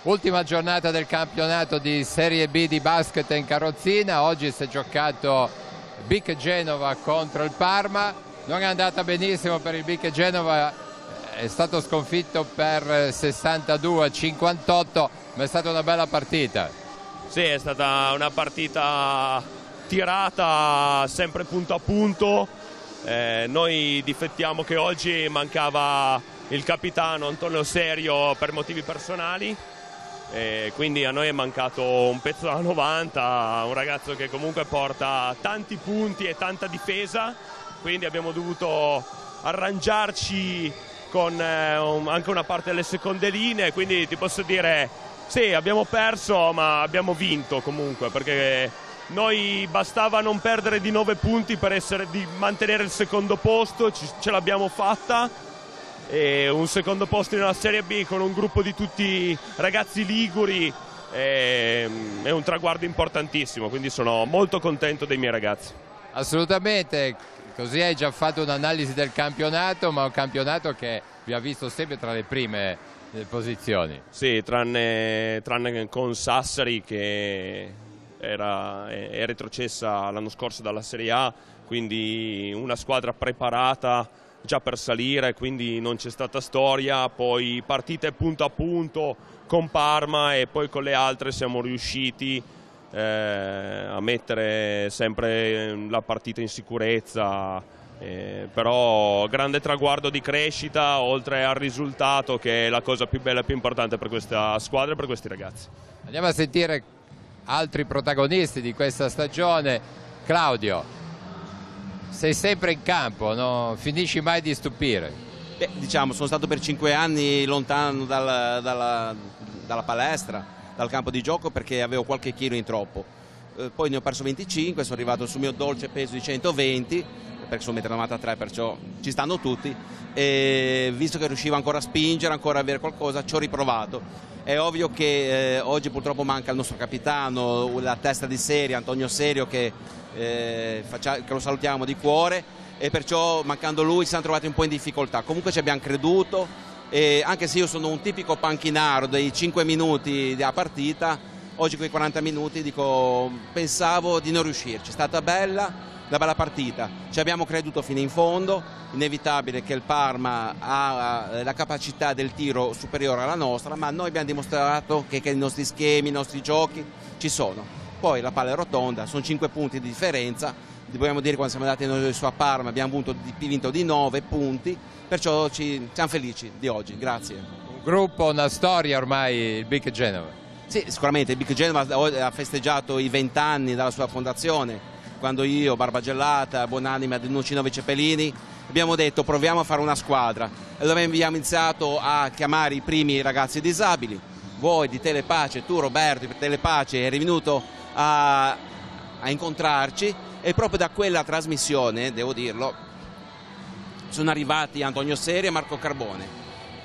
Ultima giornata del campionato di Serie B di basket in carrozzina. Oggi si è giocato BIC Genova contro il Parma. Non è andata benissimo per il BIC Genova, è stato sconfitto per 62-58, ma è stata una bella partita. Sì, è stata una partita tirata sempre punto a punto. Noi difettiamo che oggi mancava il capitano Antonio Serio per motivi personali. Quindi a noi è mancato un pezzo da 90, un ragazzo che comunque porta tanti punti e tanta difesa, quindi abbiamo dovuto arrangiarci con anche una parte delle seconde linee, quindi ti posso dire sì, abbiamo perso ma abbiamo vinto comunque, perché noi bastava non perdere di 9 punti per di mantenere il secondo posto, ce l'abbiamo fatta. E un secondo posto nella Serie B con un gruppo di tutti ragazzi liguri è un traguardo importantissimo, quindi sono molto contento dei miei ragazzi. Assolutamente, così hai già fatto un'analisi del campionato, ma un campionato che vi ha visto sempre tra le prime posizioni. Sì, tranne con Sassari che è retrocessa l'anno scorso dalla Serie A, quindi una squadra preparata già per salire, quindi non c'è stata storia. Poi partite punto a punto con Parma e poi con le altre siamo riusciti a mettere sempre la partita in sicurezza, però grande traguardo di crescita oltre al risultato, che è la cosa più bella e più importante per questa squadra e per questi ragazzi. Andiamo a sentire altri protagonisti di questa stagione. Claudio, sei sempre in campo, non finisci mai di stupire. Diciamo, sono stato per 5 anni lontano dalla palestra, dal campo di gioco, perché avevo qualche chilo in troppo. Poi ne ho perso 25, sono arrivato sul mio dolce peso di 120, perché sono 1,93 m, perciò ci stanno tutti. E visto che riuscivo ancora a spingere, ancora a avere qualcosa, ci ho riprovato. È ovvio che oggi purtroppo manca il nostro capitano, la testa di serie, Antonio Serio, che lo salutiamo di cuore, e perciò mancando lui ci siamo trovati un po' in difficoltà. Comunque ci abbiamo creduto, e anche se io sono un tipico panchinaro dei 5 minuti della partita, oggi quei 40 minuti pensavo di non riuscirci. È stata una bella partita, ci abbiamo creduto fino in fondo. Inevitabile che il Parma ha la capacità del tiro superiore alla nostra, ma noi abbiamo dimostrato che i nostri schemi, i nostri giochi ci sono. Poi la palla è rotonda, sono 5 punti di differenza. Dobbiamo dire, quando siamo andati noi su a Parma abbiamo vinto di 9 punti, perciò siamo felici di oggi. Grazie. Un gruppo, una storia ormai, il BIC Genova. Sì, sicuramente il BIC Genova ha festeggiato i 20 anni dalla sua fondazione, quando io, Barbagellata, Buonanima, Nucino Cepelini, abbiamo detto proviamo a fare una squadra. Allora abbiamo iniziato a chiamare i primi ragazzi disabili. Voi di Telepace, tu Roberto di Telepace eri venuto a incontrarci, e proprio da quella trasmissione, devo dirlo, sono arrivati Antonio Serio e Marco Carbone,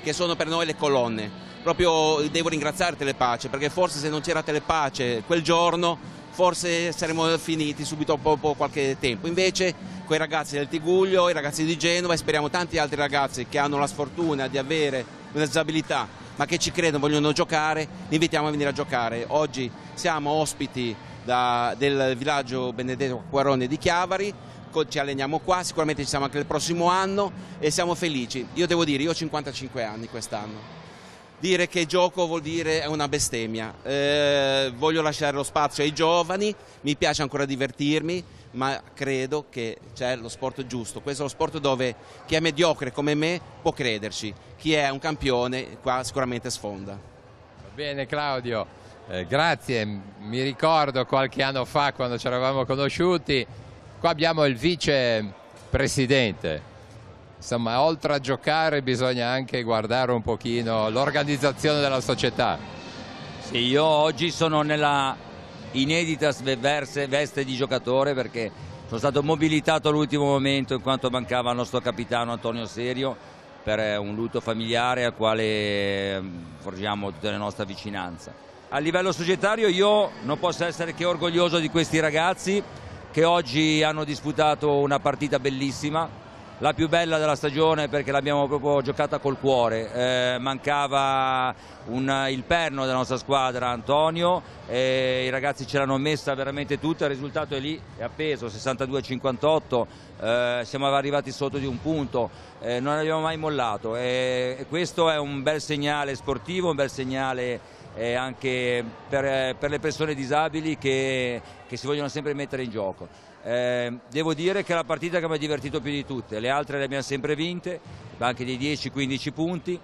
che sono per noi le colonne. Proprio devo ringraziare Telepace, perché forse se non c'era Telepace quel giorno forse saremmo finiti subito dopo qualche tempo. Invece quei ragazzi del Tiguglio, i ragazzi di Genova, e speriamo tanti altri ragazzi che hanno la sfortuna di avere una disabilità ma che ci credono, vogliono giocare, li invitiamo a venire a giocare. Oggi siamo ospiti del villaggio Benedetto Quarone di Chiavari, ci alleniamo qua, sicuramente ci siamo anche il prossimo anno e siamo felici. Io devo dire, io ho 55 anni quest'anno. Dire che gioco vuol dire è una bestemmia. Voglio lasciare lo spazio ai giovani, mi piace ancora divertirmi, ma credo che c'è lo sport giusto. Questo è lo sport dove chi è mediocre come me può crederci, chi è un campione qua sicuramente sfonda. Va bene Claudio, grazie. Mi ricordo qualche anno fa quando ci eravamo conosciuti, qua abbiamo il vicepresidente. Insomma, oltre a giocare bisogna anche guardare un pochino l'organizzazione della società. Sì, io oggi sono nella inedita veste di giocatore, perché sono stato mobilitato all'ultimo momento in quanto mancava il nostro capitano Antonio Serio per un lutto familiare al quale forgiamo tutta la nostra vicinanza. A livello societario io non posso essere che orgoglioso di questi ragazzi che oggi hanno disputato una partita bellissima, la più bella della stagione perché l'abbiamo proprio giocata col cuore. Mancava il perno della nostra squadra, Antonio, i ragazzi ce l'hanno messa veramente tutta, il risultato è lì, è appeso, 62-58, siamo arrivati sotto di un punto, non abbiamo mai mollato e questo è un bel segnale sportivo, un bel segnale anche per le persone disabili che si vogliono sempre mettere in gioco. Devo dire che è la partita che mi ha divertito più di tutte, le altre le abbiamo sempre vinte, anche di 10-15 punti,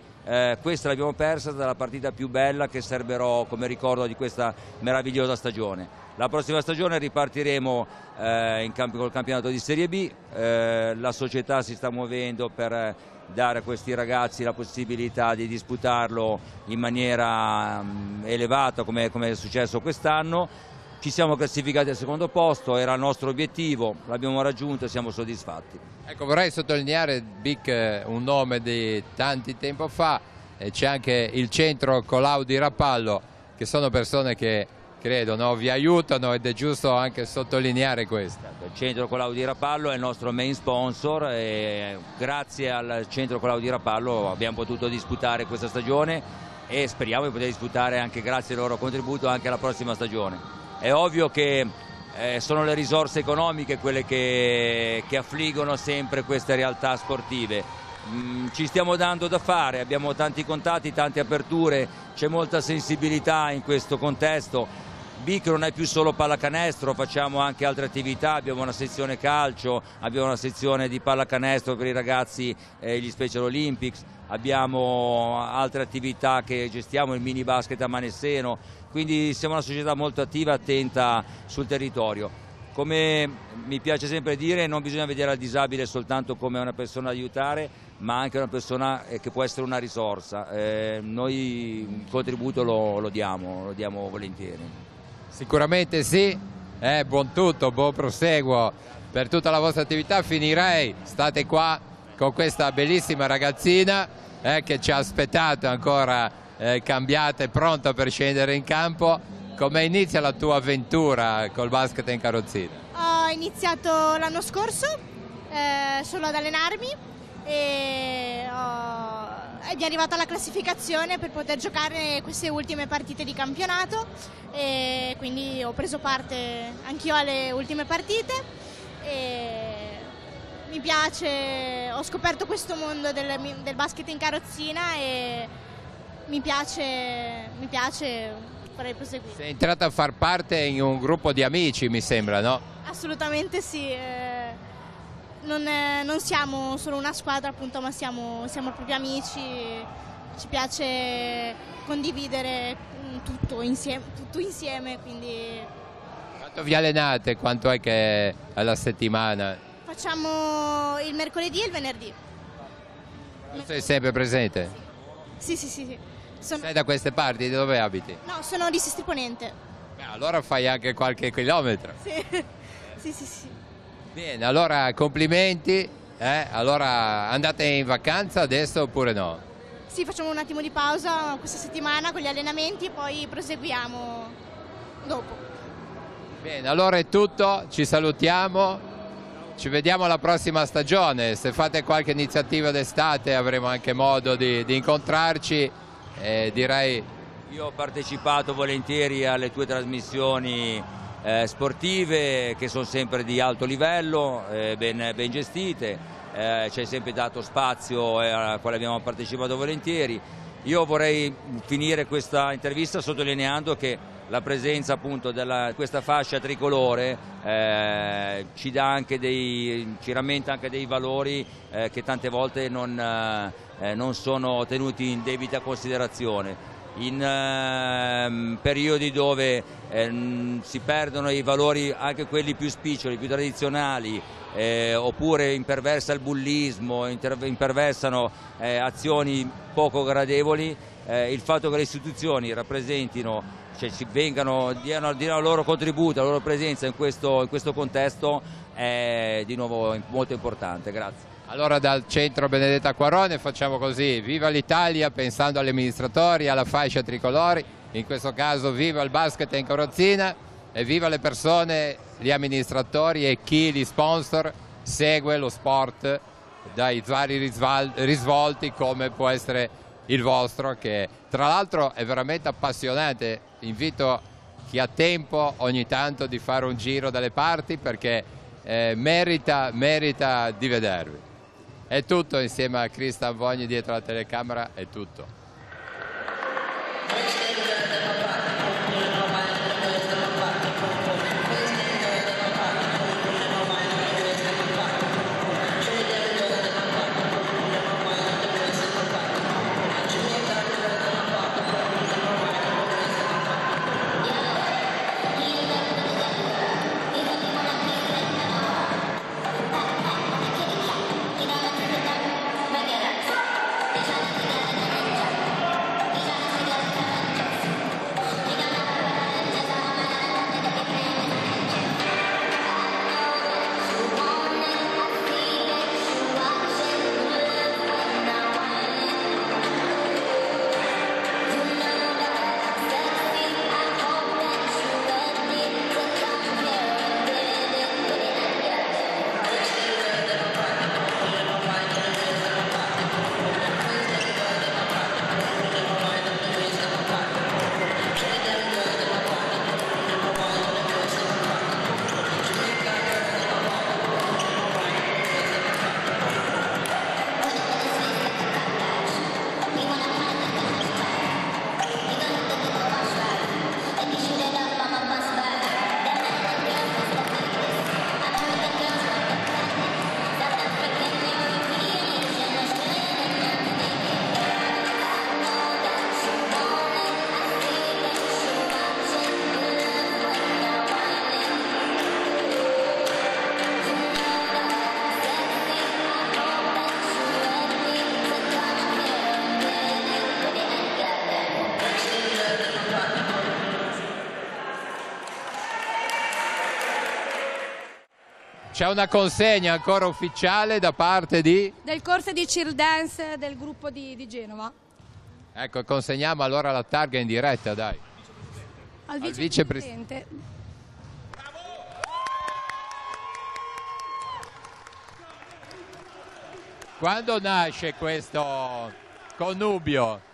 questa l'abbiamo persa, dalla partita più bella che serberò come ricordo di questa meravigliosa stagione. La prossima stagione ripartiremo col campionato di Serie B, la società si sta muovendo per dare a questi ragazzi la possibilità di disputarlo in maniera elevata come è successo quest'anno. Ci siamo classificati al secondo posto, era il nostro obiettivo, l'abbiamo raggiunto e siamo soddisfatti. Ecco, vorrei sottolineare, Vic, un nome di tanti tempo fa, c'è anche il centro Colau di Rapallo, che sono persone che credo vi aiutano ed è giusto anche sottolineare questo. Il centro Colau di Rapallo è il nostro main sponsor e grazie al centro Colau di Rapallo abbiamo potuto disputare questa stagione e speriamo di poter disputare anche grazie al loro contributo anche la prossima stagione. È ovvio che sono le risorse economiche quelle che affliggono sempre queste realtà sportive. Ci stiamo dando da fare, abbiamo tanti contatti, tante aperture, c'è molta sensibilità in questo contesto. BIC non è più solo pallacanestro, facciamo anche altre attività, abbiamo una sezione calcio, abbiamo una sezione di pallacanestro per i ragazzi, gli Special Olympics, abbiamo altre attività che gestiamo, il mini basket a Manesseno, quindi siamo una società molto attiva, attenta sul territorio. Come mi piace sempre dire, non bisogna vedere il disabile soltanto come una persona da aiutare, ma anche una persona che può essere una risorsa. Noi il contributo lo diamo volentieri. Sicuramente sì, buon tutto, buon proseguo per tutta la vostra attività. Finirei, state qua con questa bellissima ragazzina che ci ha aspettato ancora cambiata e pronta per scendere in campo. Come inizia la tua avventura col basket in carrozzina? Ho iniziato l'anno scorso solo ad allenarmi e mi è arrivata la classificazione per poter giocare queste ultime partite di campionato e quindi ho preso parte anch'io alle ultime partite e mi piace, ho scoperto questo mondo del basket in carrozzina e mi piace, vorrei proseguire. Sei entrata a far parte in un gruppo di amici, mi sembra, no? Assolutamente sì, non siamo solo una squadra appunto, ma siamo proprio amici, ci piace condividere tutto insieme, quindi... Quanto vi allenate? Quanto è che alla settimana? Facciamo il mercoledì e il venerdì. Sei sempre presente? Sì. Sei da queste parti? Di dove abiti? No, sono di Sestri Ponente. Allora fai anche qualche chilometro. Sì. Bene, allora complimenti. Allora andate in vacanza adesso oppure no? Sì, facciamo un attimo di pausa questa settimana con gli allenamenti e poi proseguiamo dopo. Bene, allora è tutto, ci salutiamo, ci vediamo alla prossima stagione. Se fate qualche iniziativa d'estate avremo anche modo di incontrarci. Direi... Io ho partecipato volentieri alle tue trasmissioni sportive che sono sempre di alto livello, ben gestite, ci hai sempre dato spazio al quale abbiamo partecipato volentieri. Io vorrei finire questa intervista sottolineando che la presenza appunto di questa fascia tricolore ci rammenta anche dei valori che tante volte non sono tenuti in debita considerazione. In periodi dove si perdono i valori, anche quelli più spiccioli, più tradizionali, oppure imperversa il bullismo, imperversano azioni poco gradevoli, il fatto che le istituzioni rappresentino, cioè diano il loro contributo, la loro presenza in questo contesto è di nuovo molto importante. Grazie. Allora dal centro Benedetta Quarone facciamo così: viva l'Italia pensando agli amministratori, alla fascia tricolori, in questo caso viva il basket in carrozzina e viva le persone, gli amministratori e chi li sponsor segue lo sport dai vari risvolti come può essere il vostro, che tra l'altro è veramente appassionante. Invito chi ha tempo ogni tanto di fare un giro dalle parti perché merita di vedervi. È tutto, insieme a Cristian Vogni dietro la telecamera, è tutto. C'è una consegna ancora ufficiale da parte del corso di Cheer Dance del gruppo di Genova. Ecco, consegniamo allora la targa in diretta, dai. Al vicepresidente. Quando nasce questo connubio?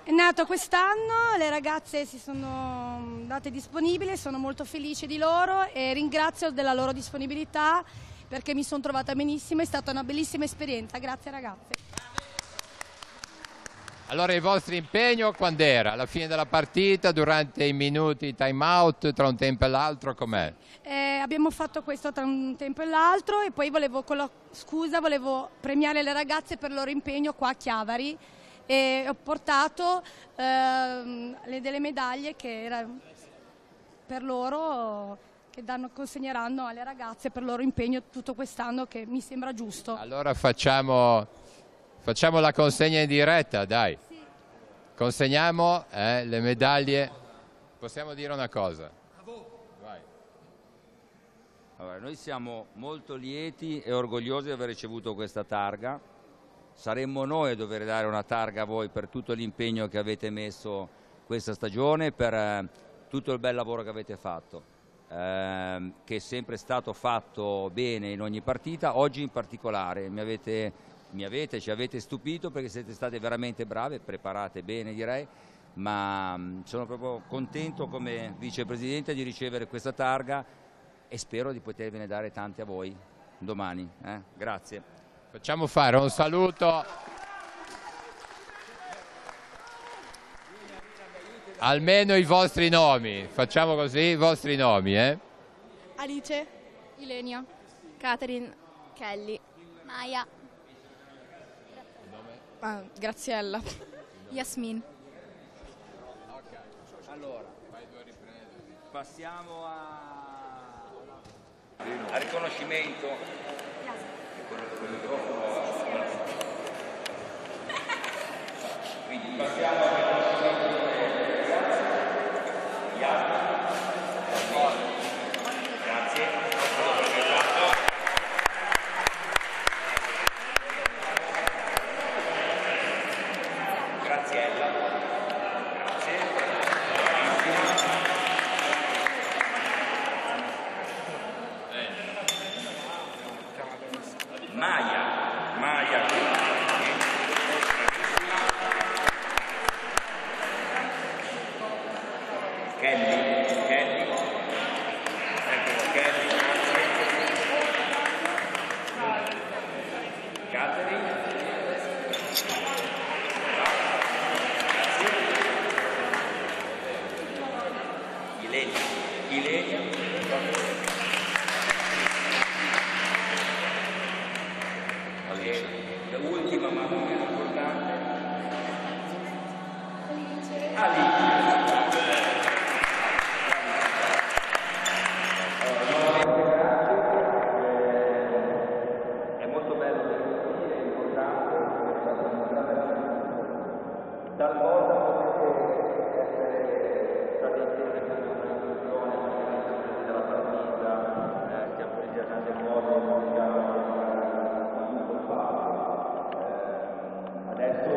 È nato quest'anno, le ragazze si sono date disponibili, sono molto felice di loro e ringrazio della loro disponibilità perché mi sono trovata benissimo, è stata una bellissima esperienza, grazie ragazze. Allora il vostro impegno quando era? Alla fine della partita, durante i minuti time out, tra un tempo e l'altro, com'è? Abbiamo fatto questo tra un tempo e l'altro e poi volevo premiare le ragazze per il loro impegno qua a Chiavari. E ho portato delle medaglie che erano per loro, che consegneranno alle ragazze per il loro impegno tutto quest'anno, che mi sembra giusto. Allora facciamo la consegna in diretta, dai. Sì. Consegniamo le medaglie. Possiamo dire una cosa? Vai. Allora, noi siamo molto lieti e orgogliosi di aver ricevuto questa targa. Saremmo noi a dover dare una targa a voi per tutto l'impegno che avete messo questa stagione, per tutto il bel lavoro che avete fatto, che è sempre stato fatto bene in ogni partita. Oggi in particolare ci avete stupito perché siete state veramente brave, preparate bene direi, ma sono proprio contento come vicepresidente di ricevere questa targa e spero di potervene dare tante a voi domani. Grazie. Facciamo fare un saluto. Almeno i vostri nomi, facciamo così, i vostri nomi, Alice, Ilenia, Catherine, Kelly, Maya, Graziella, Yasmin. Allora, passiamo al riconoscimento. Quindi passiamo al riconoscimento delle grazie. Graziella. Grazie. Maya. Kelly. Ecco, Kelly, grazie. Catherine. Ilenia. L'ultima ma non meno importante, Alice. È molto bello sentire, è importante, è stata una grande talvolta potete essere stati insieme per una discussione della partita, stiamo ricercando cose, non siamo adesso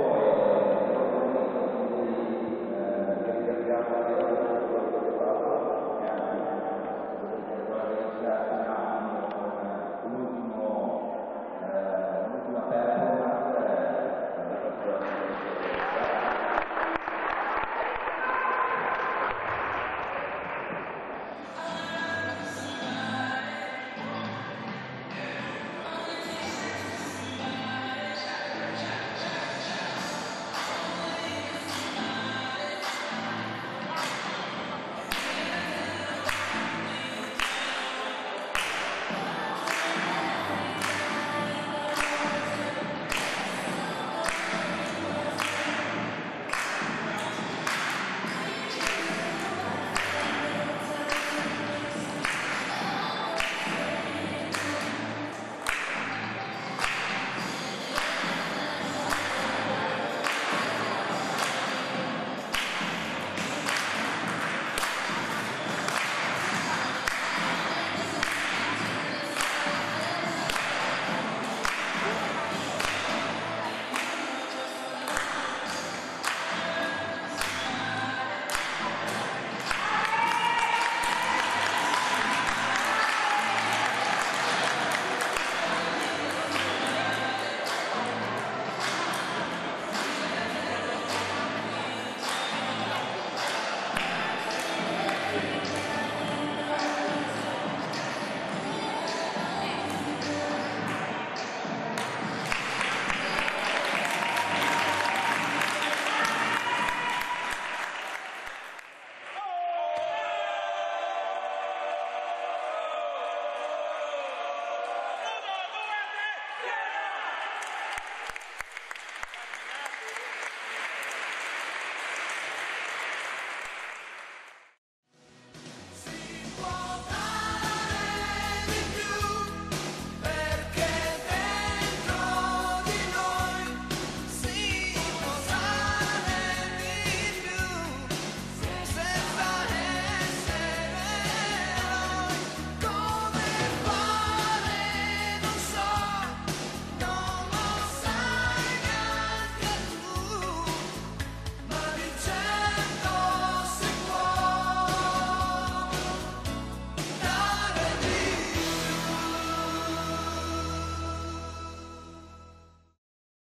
Yeah!